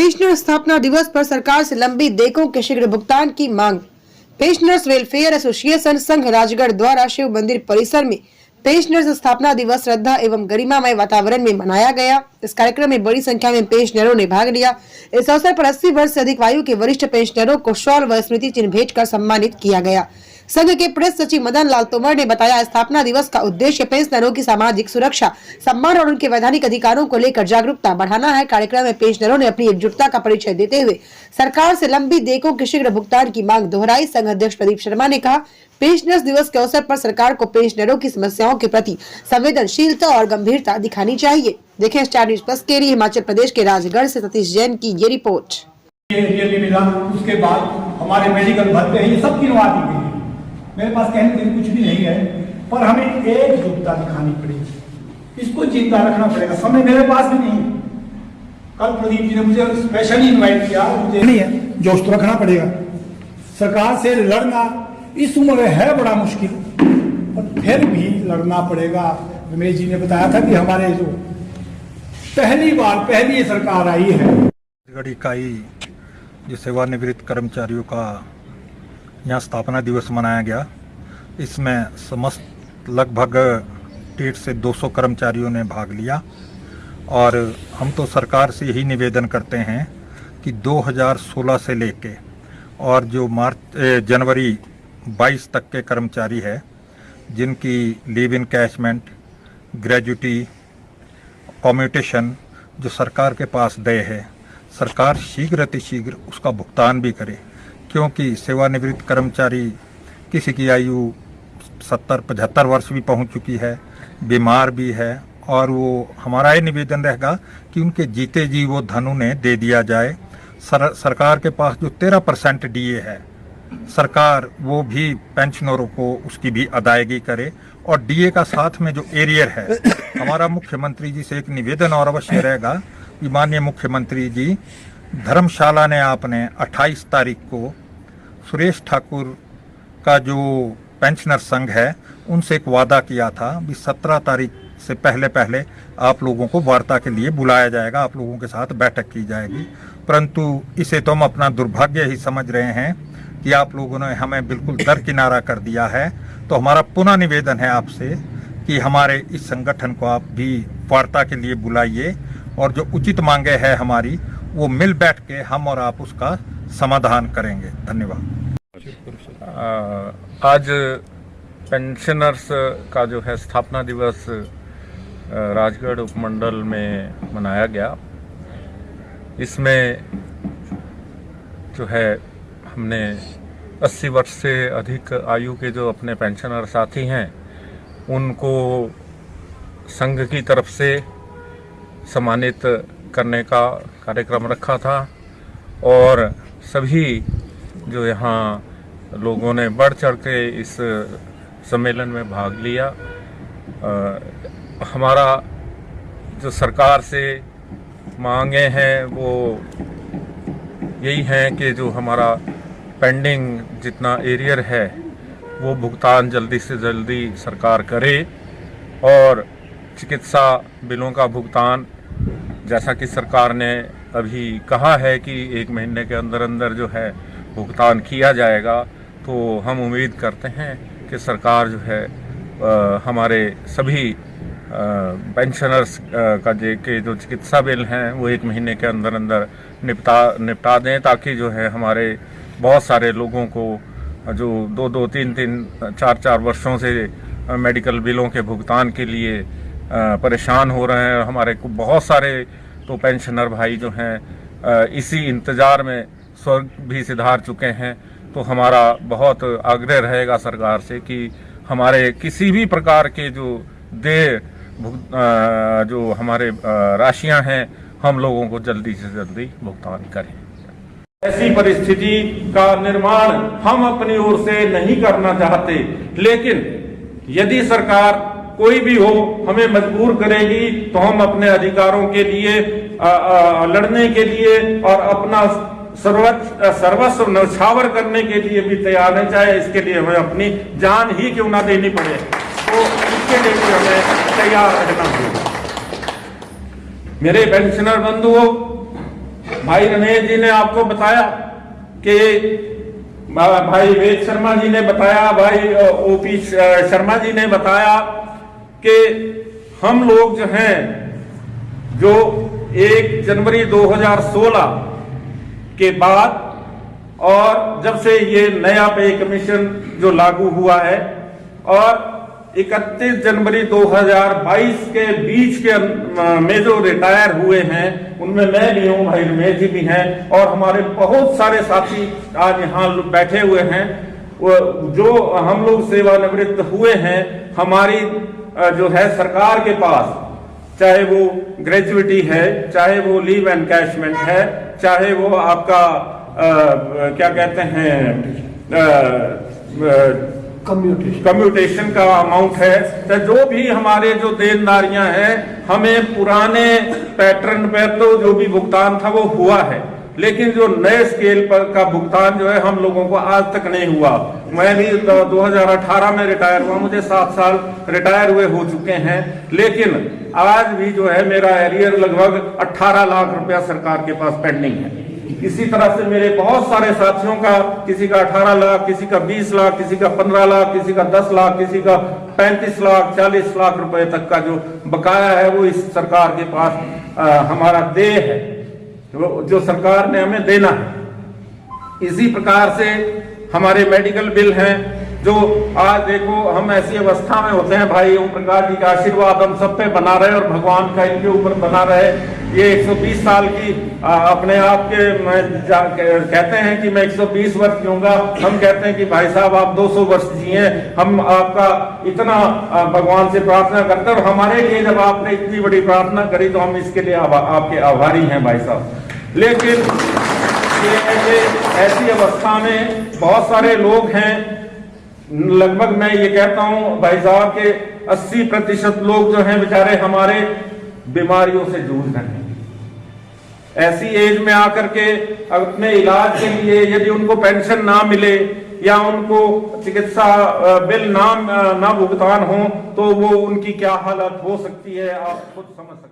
Pensioner स्थापना दिवस पर सरकार से लंबी देयकों के शीघ्र भुगतान की मांग। पेंशनर्स वेलफेयर एसोसिएशन संघ राजगढ़ द्वारा शिव मंदिर परिसर में पेंशनर्स स्थापना दिवस श्रद्धा एवं गरिमामय वातावरण में मनाया गया। इस कार्यक्रम में बड़ी संख्या में पेंशनरों ने भाग लिया। इस अवसर पर 80 वर्ष से अधिक आयु के वरिष्ठ पेंशनरों को शॉल व स्मृति चिन्ह भेंट कर सम्मानित किया गया। संघ के प्रेस सचिव मदन लाल तोमर ने बताया, स्थापना दिवस का उद्देश्य पेंशनरों की सामाजिक सुरक्षा, सम्मान और उनके वैधानिक अधिकारों को लेकर जागरूकता बढ़ाना है। कार्यक्रम में पेंशनरों ने अपनी एकजुटता का परिचय देते हुए सरकार से लंबी देयकों के शीघ्र भुगतान की मांग दोहराई। संघ अध्यक्ष प्रदीप शर्मा ने कहा, पेंशनर्स दिवस के अवसर पर सरकार को पेंशनरों की समस्याओं के प्रति संवेदनशीलता और गंभीरता दिखानी चाहिए। देखें स्टार न्यूज प्लस के लिए हिमाचल प्रदेश के राजगढ़ से सतीश जैन की ये रिपोर्ट। मिला उसके बाद हमारे मेडिकल भत्ते ये सब गिनवा दी गई। मेरे पास कहने के लिए कुछ भी नहीं है, पर हमें एकजुटता दिखानी पड़ेगी, इसको जिंदा रखना पड़ेगा। समय मेरे पास भी नहीं है। कल प्रदीप जी ने मुझे स्पेशली इनवाइट किया, मुझे नहीं है, जोश तो रखना पड़ेगा। सरकार से लड़ना इस उम्र में है बड़ा मुश्किल, पर फिर भी लड़ना पड़ेगा। रमेश जी ने बताया था कि हमारे जो पहली सरकार आई है इकाई जो सेवानिवृत्त कर्मचारियों का यहाँ स्थापना दिवस मनाया गया। इसमें समस्त लगभग 150 से 200 कर्मचारियों ने भाग लिया और हम तो सरकार से यही निवेदन करते हैं कि 2016 से लेके और जो जनवरी 22 तक के कर्मचारी है जिनकी लीव इन कैशमेंट, ग्रेजुटी, कम्यूटेशन जो सरकार के पास देय है, सरकार शीघ्र अतिशीघ्र उसका भुगतान भी करे, क्योंकि सेवानिवृत्त कर्मचारी किसी की आयु 70-75 वर्ष भी पहुंच चुकी है, बीमार भी है, और वो हमारा ये निवेदन रहेगा कि उनके जीते जी वो धन उन्हें दे दिया जाए। सरकार के पास जो 13% डीए है, सरकार वो भी पेंशनरों को उसकी भी अदायगी करे, और डीए का साथ में जो एरियर है, हमारा मुख्यमंत्री जी से एक निवेदन और अवश्य रहेगा कि माननीय मुख्यमंत्री जी, धर्मशाला ने आपने 28 तारीख को सुरेश ठाकुर का जो पेंशनर संघ है उनसे एक वादा किया था कि 17 तारीख से पहले आप लोगों को वार्ता के लिए बुलाया जाएगा, आप लोगों के साथ बैठक की जाएगी। परंतु इसे तो हम अपना दुर्भाग्य ही समझ रहे हैं कि आप लोगों ने हमें बिल्कुल दरकिनारा कर दिया है। तो हमारा पुनः निवेदन है आपसे कि हमारे इस संगठन को आप भी वार्ता के लिए बुलाइए, और जो उचित मांगे है हमारी वो मिल बैठ के हम और आप उसका समाधान करेंगे। धन्यवाद। आज पेंशनर्स का जो है स्थापना दिवस राजगढ़ उपमंडल में मनाया गया। इसमें जो है हमने 80 वर्ष से अधिक आयु के जो अपने पेंशनर साथी हैं उनको संघ की तरफ से सम्मानित करने का कार्यक्रम रखा था, और सभी जो यहाँ लोगों ने बढ़ चढ़ के इस सम्मेलन में भाग लिया। हमारा जो सरकार से मांगे हैं वो यही हैं कि जो हमारा पेंडिंग जितना एरियर है वो भुगतान जल्दी से जल्दी सरकार करे, और चिकित्सा बिलों का भुगतान जैसा कि सरकार ने अभी कहा है कि 1 महीने के अंदर अंदर जो है भुगतान किया जाएगा। तो हम उम्मीद करते हैं कि सरकार जो है हमारे सभी पेंशनर्स का जो चिकित्सा बिल हैं वो 1 महीने के अंदर अंदर निपटा दें, ताकि जो है हमारे बहुत सारे लोगों को जो 2-2, 3-3, 4-4 वर्षों से मेडिकल बिलों के भुगतान के लिए परेशान हो रहे हैं। हमारे को बहुत सारे तो पेंशनर भाई जो हैं इसी इंतज़ार में स्वर्ग भी सिधार चुके हैं। तो हमारा बहुत आग्रह रहेगा सरकार से कि हमारे किसी भी प्रकार के जो जो हमारे राशियां हैं हम लोगों को जल्दी से जल्दी भुगतान करें। ऐसी परिस्थिति का निर्माण हम अपनी ओर से नहीं करना चाहते, लेकिन यदि सरकार कोई भी हो हमें मजबूर करेगी तो हम अपने अधिकारों के लिए लड़ने के लिए और अपना सर्वस्व न्यौछावर करने के लिए भी तैयार है, चाहे इसके लिए हमें अपनी जान ही क्यों ना देनी पड़े, तो इसके लिए भी हमें तैयार रहना होगा। मेरे पेंशनर बंधुओं, भाई रमेश जी ने आपको बताया कि भाई वेद शर्मा जी ने बताया, भाई ओपी शर्मा जी ने बताया कि हम लोग जो हैं, जो 1 जनवरी 2016 के बाद और जब से ये नया पे कमीशन जो लागू हुआ है और 31 जनवरी 2022 के बीच के में जो रिटायर हुए हैं, उनमें मैं भी हूं, भाई रमेश जी भी हैं और हमारे बहुत सारे साथी आज यहाँ बैठे हुए हैं। जो हम लोग सेवानिवृत्त हुए हैं, हमारी जो है सरकार के पास, चाहे वो ग्रेजुइटी है, चाहे वो लीव एनकैशमेंट है, चाहे वो आपका क्या कहते हैं कम्यूटेशन का अमाउंट है, तो जो भी हमारे जो देनदारियां हैं, हमें पुराने पैटर्न पर तो जो भी भुगतान था वो हुआ है, लेकिन जो नए स्केल पर का भुगतान जो है हम लोगों को आज तक नहीं हुआ। मैं भी 2018 में रिटायर हुआ, मुझे 7 साल रिटायर हुए हो चुके हैं, लेकिन आज भी जो है मेरा एरियर लगभग 18 लाख रुपया सरकार के पास पेंडिंग है। इसी तरह से मेरे बहुत सारे साथियों का, किसी का 18 लाख, किसी का 20 लाख, किसी का 15 लाख, किसी का 10 लाख, किसी का 35 लाख, 40 लाख रुपए तक का जो बकाया है वो इस सरकार के पास हमारा देय है, जो सरकार ने हमें देना है। इसी प्रकार से हमारे मेडिकल बिल हैं, जो आज देखो हम ऐसी अवस्था में होते हैं, भाई ओम प्रकाश जी का आशीर्वाद हम सब पे बना रहे और भगवान का इनके ऊपर बना रहे। ये 120 साल की अपने आप के कहते हैं कि मैं 120 वर्ष जीऊंगा, हम कहते हैं कि भाई साहब आप 200 वर्ष जिए। हम आपका इतना भगवान से प्रार्थना करते हैं और हमारे लिए जब आपने इतनी बड़ी प्रार्थना करी तो हम इसके लिए आपके आभारी हैं भाई साहब। लेकिन ये ऐसी अवस्था में बहुत सारे लोग हैं, लगभग मैं ये कहता हूं भाई साहब के 80% लोग जो हैं बेचारे हमारे बीमारियों से जूझ रहे हैं। ऐसी एज में आकर के अपने इलाज के लिए यदि उनको पेंशन ना मिले या उनको चिकित्सा बिल ना भुगतान हो तो वो उनकी क्या हालत हो सकती है, आप खुद समझ सकते हैं।